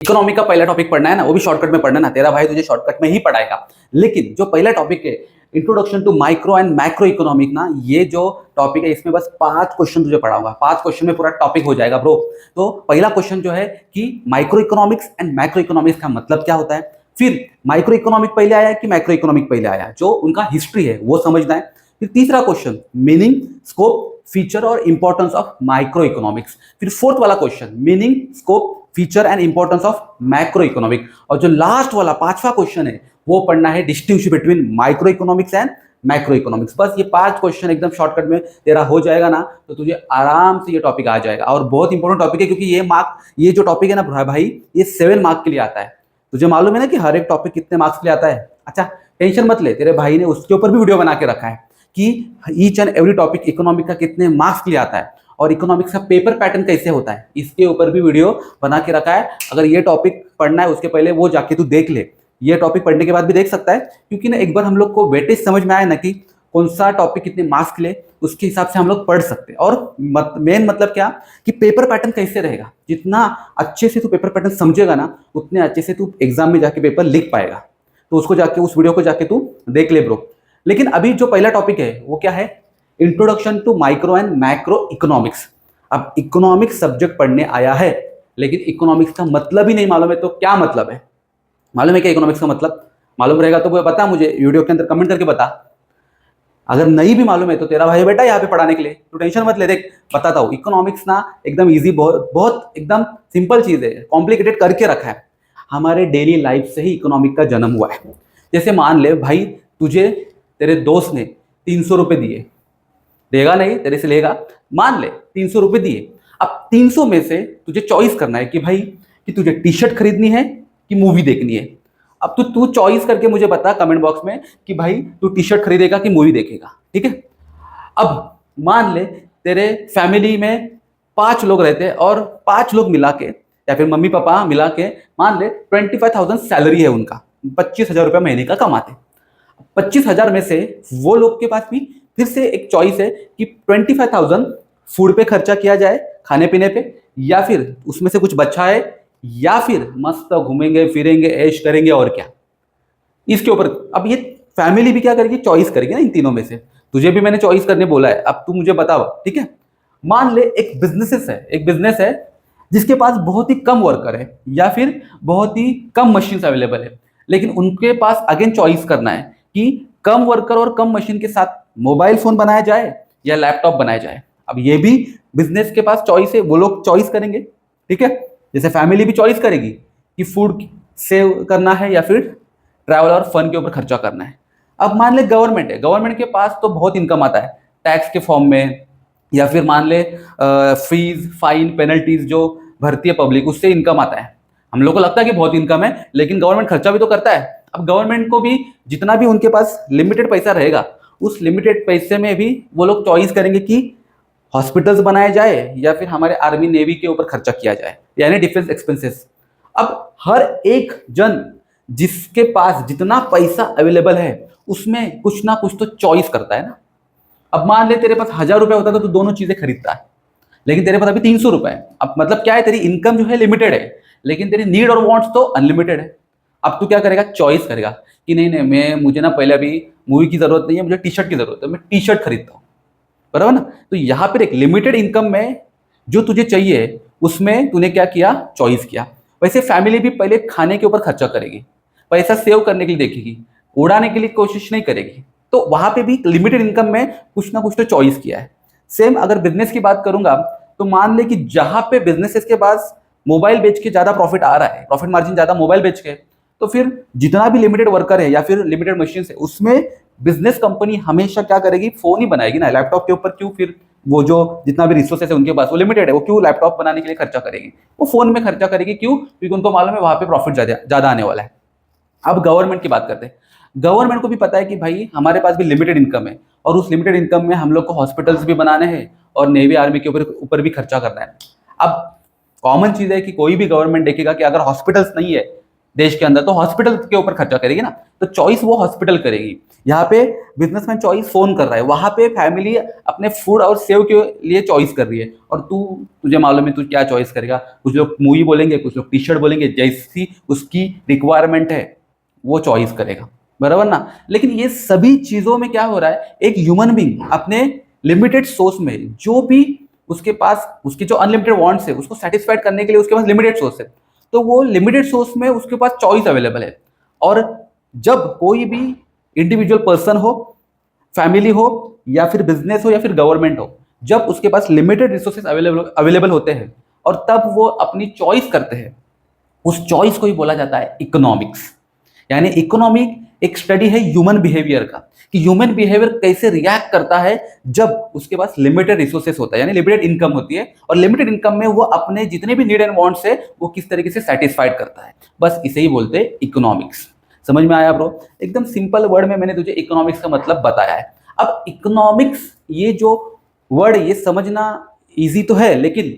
Economy का पहला topic पढ़ना है ना, वो भी शॉर्टकट में पढ़ना ना, तेरा भाई तुझे शॉर्टकट में ही पढ़ाएगा। लेकिन जो पहला टॉपिक है introduction to micro and macro economic ना, ये जो टॉपिक है इसमें बस 5 क्वेश्चन तुझे पढ़ाऊंगा। 5 क्वेश्चन में पूरा टॉपिक हो जाएगा ब्रो। तो पहला क्वेश्चन जो है कि micro economics and macro economics का मतलब क्या होता है, फिर माइक्रो इकोनॉमिक पहले आया कि मैक्रो इकोनॉमिक पहले आया, जो उनका हिस्ट्री है वो समझना है। फिर तीसरा क्वेश्चन मीनिंग, स्कोप, फीचर और इंपॉर्टेंस ऑफ माइक्रो इकोनॉमिक्स। फिर फोर्थ वाला question meaning, scope, feature and importance of macro economic. और जो लास्ट वाला 5वां क्वेश्चन है वो पढ़ना है distinguish between micro economics and macro economics. बस ये 5 क्वेश्चन एकदम शॉर्टकट में तेरा हो जाएगा ना, तो तुझे आराम से ये टॉपिक आ जाएगा। और बहुत इंपॉर्टेंट टॉपिक है, क्योंकि ये जो टॉपिक है ना भाई, ये 7 मार्क के लिए आता है। तुझे मालूम है ना कि हर एक टॉपिक कितने मार्क्स के लिए आता है। अच्छा टेंशन मत ले, तेरे भाई ने उसके ऊपर भी वीडियो बना के रखा है कि each and every topic economic का कितने मार्क्स के लिए आता है और इकोनॉमिक्स का पेपर पैटर्न कैसे होता है, इसके ऊपर भी वीडियो बना के रखा है। अगर ये टॉपिक पढ़ना है उसके पहले वो जाके तू देख ले, ये टॉपिक पढ़ने के बाद भी देख सकता है, क्योंकि ना एक बार हम लोग को वेटेज समझ में आया ना कि कौन सा टॉपिक कितने मार्क्स के लिए, उसके हिसाब से हम लोग पढ़ सकते हैं। और मेन मतलब क्या कि पेपर पैटर्न कैसे रहेगा, जितना अच्छे से तू पेपर पैटर्न समझेगा ना, उतने अच्छे से तू एग्जाम में जाके पेपर लिख पाएगा। तो उसको जाके, उस वीडियो को जाके तू देख ले ब्रो। लेकिन अभी जो पहला टॉपिक है वो क्या है, introduction to micro and macro economics. अब इकोनॉमिक्स सब्जेक्ट पढ़ने आया है, लेकिन इकोनॉमिक्स का मतलब ही नहीं मालूम है, तो क्या मतलब है, मालूम है क्या इकोनॉमिक्स का मतलब? मालूम रहेगा तो वो बता मुझे, वीडियो के अंदर कमेंट करके बता। अगर नहीं भी मालूम है तो तेरा भाई बेटा यहाँ पे पढ़ाने के लिए, तो टेंशन मत ले। देख बताता हूँ, इकोनॉमिक्स ना एकदम इजी, बहुत बहुत एकदम सिंपल चीज है, कॉम्प्लिकेटेड करके रखा है। हमारे डेली लाइफ से ही इकोनॉमिक का जन्म हुआ है। जैसे मान ले भाई, तुझे तेरे दोस्त ने 300 रुपये दिए, देगा नहीं, तेरे से लेगा, मान ले 300 रुपये दिए। अब 300 में से तुझे चॉइस करना है कि भाई कि तुझे टी शर्ट खरीदनी है कि मूवी देखनी है। अब तू चॉइस करके मुझे बता कमेंट बॉक्स में कि भाई तू टी शर्ट खरीदेगा कि मूवी देखेगा, ठीक है। अब मान ले तेरे फैमिली में 5 लोग रहते हैं और 5 लोग मिला के या फिर मम्मी पापा मिला के मान ले 25,000 सैलरी है उनका, 25,000 रुपया महीने का कमाते। 25,000 में से वो लोग के पास भी फिर से एक चॉइस है कि 25,000 फूड पे खर्चा किया जाए, खाने पीने पे, या फिर उसमें से कुछ बचा है, या फिर मस्त घूमेंगे फिरेंगे ऐश करेंगे और क्या, इसके ऊपर। अब ये फैमिली भी क्या करेगी, चॉइस करेगी ना इन तीनों में से। तुझे भी मैंने चॉइस करने बोला है, अब तू मुझे बता, ठीक है। मान ले एक बिजनेस है जिसके पास बहुत ही कम वर्कर है या फिर बहुत ही कम मशीन अवेलेबल है, लेकिन उनके पास अगेन चॉइस करना है कि कम वर्कर और कम मशीन के साथ मोबाइल फोन बनाया जाए या लैपटॉप बनाया जाए। अब ये भी बिजनेस के पास चॉइस है, वो लोग चॉइस करेंगे, ठीक है। जैसे फैमिली भी चॉइस करेगी कि फूड सेव करना है या फिर ट्रैवल और फन के ऊपर खर्चा करना है। अब मान ले गवर्नमेंट है, गवर्नमेंट के पास तो बहुत इनकम आता है टैक्स के फॉर्म में, या फिर मान ले फीस फाइन पेनल्टीज जो भरती है पब्लिक, उससे इनकम आता है। हम लोग को लगता है कि बहुत इनकम है, लेकिन गवर्नमेंट खर्चा भी तो करता है। अब गवर्नमेंट को भी जितना भी उनके पास लिमिटेड पैसा रहेगा, उस लिमिटेड पैसे में भी वो लोग चॉइस करेंगे कि हॉस्पिटल्स बनाए जाए या फिर हमारे आर्मी नेवी के ऊपर खर्चा किया जाए, यानी डिफेंस एक्सपेंसेस। अब हर एक जन जिसके पास जितना पैसा अवेलेबल है उसमें कुछ ना कुछ तो चॉइस करता है ना। अब मान ले तेरे पास 1,000 रुपया होता है तो तू दोनों चीजें खरीदता है, लेकिन तेरे पास अभी 300 रुपए है। अब मतलब क्या है, तेरी इनकम जो है लिमिटेड है, लेकिन तेरी नीड और वांट्स तो अनलिमिटेड है। अब तू क्या करेगा, चॉइस करेगा कि नहीं नहीं, मुझे ना पहले अभी मूवी की जरूरत नहीं है, मुझे टी शर्ट की जरूरत है, मैं टी शर्ट खरीदता हूँ, बराबर ना। तो यहाँ पर एक लिमिटेड इनकम में जो तुझे चाहिए उसमें तूने क्या किया, चॉइस किया। वैसे फैमिली भी पहले खाने के ऊपर खर्चा करेगी, पैसा सेव करने के लिए देखेगी, उड़ाने के लिए कोशिश नहीं करेगी। तो वहां पे भी लिमिटेड इनकम में कुछ ना कुछ तो चॉइस किया है। सेम अगर बिजनेस की बात करूंगा तो मान ले कि जहां पे बिजनेसेस के पास मोबाइल बेच के ज्यादा प्रॉफिट आ रहा है, प्रॉफिट मार्जिन ज्यादा मोबाइल बेच के, तो फिर जितना भी लिमिटेड वर्कर है या फिर लिमिटेड मशीन है, उसमें बिजनेस कंपनी हमेशा क्या करेगी, फोन ही बनाएगी ना। लैपटॉप के ऊपर क्यों, फिर वो जो जितना भी रिसोर्सेस है उनके पास वो लिमिटेड है, वो क्यों लैपटॉप बनाने के लिए खर्चा करेगी, वो फोन में खर्चा करेगी। क्यों, क्योंकि उनको मालूम है वहां पे प्रॉफिट ज्यादा आने वाला है। अब गवर्नमेंट की बात करते हैं। गवर्नमेंट को भी पता है कि भाई हमारे पास भी लिमिटेड इनकम है, और उस लिमिटेड इनकम में हम लोग को हॉस्पिटल्स भी बनाने हैं और नेवी आर्मी के ऊपर भी खर्चा करना है। अब कॉमन चीज है कि कोई भी गवर्नमेंट देखेगा कि अगर हॉस्पिटल्स नहीं है देश के अंदर, तो हॉस्पिटल के ऊपर खर्चा करेगी ना, तो चॉइस वो हॉस्पिटल करेगी। यहाँ पे बिजनेसमैन चॉइस फोन कर रहा है, वहां पे फैमिली अपने फूड और सेव के लिए चॉइस कर रही है, और तुझे मालूम है तू क्या चॉइस करेगा। कुछ लोग मूवी बोलेंगे, कुछ लोग टी शर्ट बोलेंगे, जैसी उसकी रिक्वायरमेंट है वो चॉइस करेगा, बराबर ना। लेकिन ये सभी चीजों में क्या हो रहा है, एक ह्यूमन बींग अपने लिमिटेड सोर्स में जो भी उसके पास, उसकी जो अनलिमिटेड वांट्स है उसको सेटिस्फाइड करने के लिए उसके पास लिमिटेड सोर्स है, तो वो लिमिटेड सोर्स में उसके पास चॉइस अवेलेबल है। और जब कोई भी इंडिविजुअल पर्सन हो, फैमिली हो, या फिर बिजनेस हो, या फिर गवर्नमेंट हो, जब उसके पास लिमिटेड रिसोर्सेज अवेलेबल होते हैं और तब वो अपनी चॉइस करते हैं, उस चॉइस को ही बोला जाता है इकोनॉमिक्स। यानी इकोनॉमिक एक स्टडी है ह्यूमन बिहेवियर का, कि ह्यूमन बिहेवियर कैसे रिएक्ट करता है जब उसके पास लिमिटेड रिसोर्सेस होता है, यानी लिमिटेड इनकम होती है, और लिमिटेड इनकम में वो अपने जितने भी नीड एंड वांट्स है वो किस तरीके से सेटिस्फाइड करता है। बस इसे ही बोलते हैं इकोनॉमिक्स। समझ में आया ब्रो? एकदम सिंपल वर्ड में मैंने तुझे इकोनॉमिक्स का मतलब बताया है। अब इकोनॉमिक्स ये जो वर्ड, ये समझना ईजी तो है, लेकिन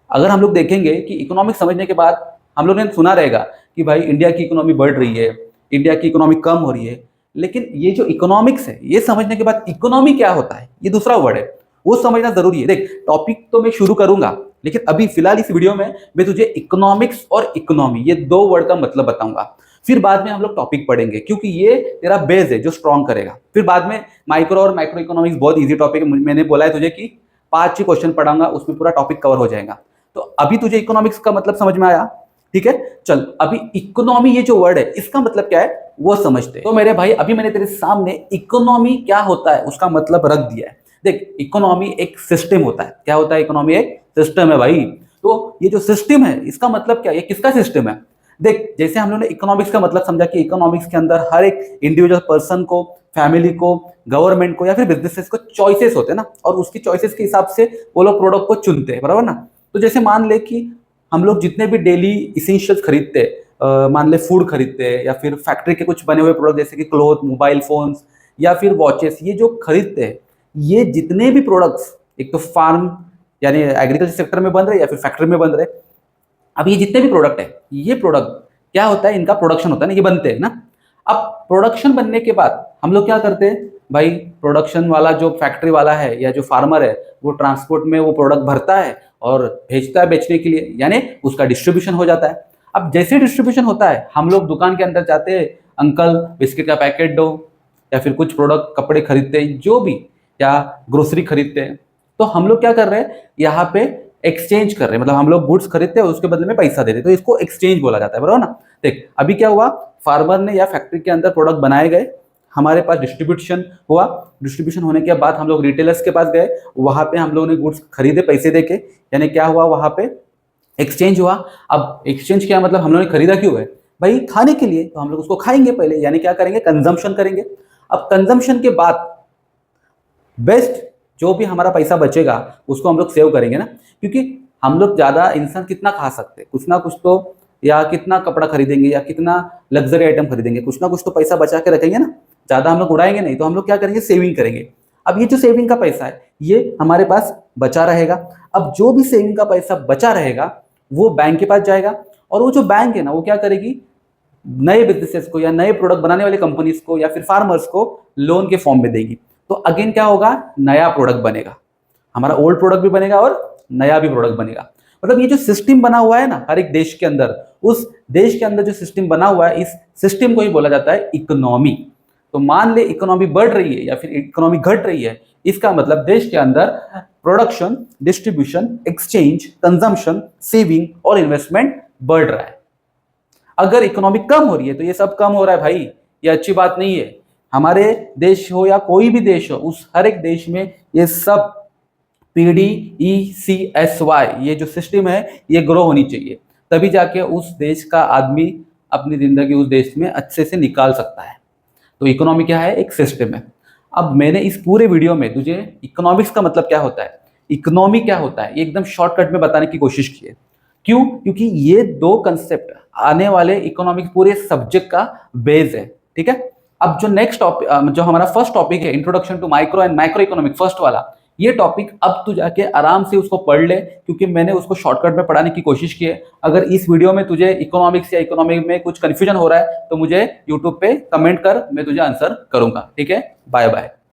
अगर हम लोग देखेंगे कि इकोनॉमिक्स समझने के बाद हम लोग ने सुना रहेगा कि भाई इंडिया की इकोनॉमी बढ़ रही है, इंडिया की इकोनॉमी कम हो रही है, लेकिन ये जो इकोनॉमिक्स है ये समझने के बाद इकोनॉमी क्या होता है, ये दूसरा वर्ड है, वो समझना जरूरी है। देख, टॉपिक तो मैं शुरू करूंगा, लेकिन अभी फिलहाल इस वीडियो में मैं तुझे इकोनॉमिक्स और इकोनॉमी ये दो वर्ड का मतलब बताऊंगा। फिर बाद में हम लोग टॉपिक पढ़ेंगे, क्योंकि ये तेरा बेस है जो स्ट्रॉन्ग करेगा। फिर बाद में माइक्रो और मैक्रो इकोनॉमिक्स बहुत ईजी टॉपिक है, मैंने बोला है तुझे कि 5 क्वेश्चन पढ़ाऊंगा, उसमें पूरा टॉपिक कवर हो जाएगा। तो अभी तुझे इकोनॉमिक्स का मतलब समझ में आया? ठीक है, चल अभी इकोनॉमी ये जो वर्ड है इसका मतलब क्या है वो समझते हैं। तो मेरे भाई, अभी मैंने तेरे सामने इकोनॉमी क्या होता है उसका मतलब रख दिया है। देख, इकोनॉमी एक सिस्टम होता है। क्या होता है? इकोनॉमी एक सिस्टम है भाई। तो ये जो सिस्टम है इसका मतलब क्या है, ये किसका सिस्टम है? देख, जैसे हम लोगों ने इकोनॉमिक्स का मतलब समझा कि इकोनॉमिक्स के अंदर हर एक इंडिविजुअल पर्सन को, फैमिली को, गवर्नमेंट को या फिर बिजनेसेस को चॉइसेस होते हैं ना, और उसकी चॉइसेस के हिसाब से वो लोग प्रोडक्ट को चुनते हैं, बराबर ना। तो जैसे मान ले कि हम लोग जितने भी डेली इसेंशियल्स खरीदते हैं, मान ले फूड खरीदते हैं या फिर फैक्ट्री के कुछ बने हुए प्रोडक्ट जैसे कि क्लोथ, मोबाइल फोन्स या फिर वॉचेस, ये जो खरीदते हैं, ये जितने भी प्रोडक्ट्स, एक तो फार्म यानी एग्रीकल्चर सेक्टर में बन रहे या फिर फैक्ट्री में बन रहे, अब ये जितने भी प्रोडक्ट है, ये प्रोडक्ट क्या होता है, इनका प्रोडक्शन होता है ना, ये बनते हैं ना। अब प्रोडक्शन बनने के बाद हम लोग क्या करते हैं भाई, प्रोडक्शन वाला जो फैक्ट्री वाला है या जो फार्मर है वो ट्रांसपोर्ट में वो प्रोडक्ट भरता है और भेजता है बेचने के लिए, यानी उसका डिस्ट्रीब्यूशन हो जाता है। अब जैसे डिस्ट्रीब्यूशन होता है, हम लोग दुकान के अंदर जाते हैं, अंकल बिस्किट का पैकेट दो, या फिर कुछ प्रोडक्ट कपड़े खरीदते हैं जो भी, या ग्रोसरी खरीदते हैं, तो हम लोग क्या कर रहे हैं, यहाँ पे एक्सचेंज कर रहे हैं, मतलब हम लोग गुड्स खरीदते हैं उसके बदले में पैसा देते हैं, तो इसको एक्सचेंज बोला जाता है, बराबर ना। देख, अभी क्या हुआ, फार्मर ने या फैक्ट्री के अंदर प्रोडक्ट बनाए गए, हमारे पास डिस्ट्रीब्यूशन हुआ, डिस्ट्रीब्यूशन होने के बाद हम लोग रिटेलर्स के पास गए, वहां पे हम लोगों ने गुड्स खरीदे पैसे देके, यानी क्या हुआ, वहां पे एक्सचेंज हुआ। अब एक्सचेंज किया मतलब हम लोगों ने खरीदा क्यों है भाई, खाने के लिए, तो हम लोग उसको खाएंगे पहले, यानी क्या करेंगे, कंजम्पशन करेंगे। अब कंजम्पशन के बाद बेस्ट जो भी हमारा पैसा बचेगा उसको हम लोग सेव करेंगे ना, क्योंकि हम लोग ज्यादा इंसान कितना खा सकते हैं, कुछ ना कुछ तो, या कितना कपड़ा खरीदेंगे या कितना लग्जरी आइटम खरीदेंगे, कुछ ना कुछ तो पैसा बचा के रखेंगे ना, ज्यादा हम लोग उड़ाएंगे नहीं, तो हम लोग क्या करेंगे, सेविंग करेंगे। अब ये जो सेविंग का पैसा है ये हमारे पास बचा रहेगा। अब जो भी सेविंग का पैसा बचा रहेगा वो बैंक के पास जाएगा, और वो जो बैंक है ना वो क्या करेगी, नए बिजनेसेस को या नए प्रोडक्ट बनाने वाली कंपनीज को या फिर फार्मर्स को लोन के फॉर्म में देगी। तो अगेन क्या होगा, नया प्रोडक्ट बनेगा, हमारा ओल्ड प्रोडक्ट भी बनेगा और नया भी प्रोडक्ट बनेगा। मतलब ये जो सिस्टम बना हुआ है ना हर एक देश के अंदर, उस देश के अंदर जो सिस्टम बना हुआ है, इस सिस्टम को ही बोला जाता है इकोनॉमी। तो मान ले इकोनॉमी बढ़ रही है या फिर इकोनॉमी घट रही है, इसका मतलब देश के अंदर production, distribution, exchange, consumption, saving और इन्वेस्टमेंट बढ़ रहा है। अगर इकोनॉमी कम हो रही है तो ये सब कम हो रहा है भाई, ये अच्छी बात नहीं है। हमारे देश हो या कोई भी देश हो, उस हर एक देश में ये सब PDECSY ये जो सिस्टम है ये ग्रो होनी चाहिए, तभी जाके उस देश का आदमी अपनी जिंदगी उस देश में अच्छे से निकाल सकता है। तो इकोनॉमी क्या है, एक सिस्टम है। अब मैंने इस पूरे वीडियो में तुझे इकोनॉमिक्स का मतलब क्या होता है, इकोनॉमी क्या होता है, ये एकदम शॉर्टकट में बताने की कोशिश की है। क्यों? क्योंकि ये दो कंसेप्ट आने वाले इकोनॉमिक्स पूरे सब्जेक्ट का बेस है। ठीक है, अब जो नेक्स्ट टॉपिक, जो हमारा फर्स्ट टॉपिक है, introduction to micro and macro economics, first वाला, ये टॉपिक अब तू जाके आराम से उसको पढ़ ले, क्योंकि मैंने उसको शॉर्टकट में पढ़ाने की कोशिश की है। अगर इस वीडियो में तुझे इकोनॉमिक्स या इकोनॉमिक में कुछ कंफ्यूजन हो रहा है तो मुझे यूट्यूब पे कमेंट कर, मैं तुझे आंसर करूंगा। ठीक है, बाय बाय।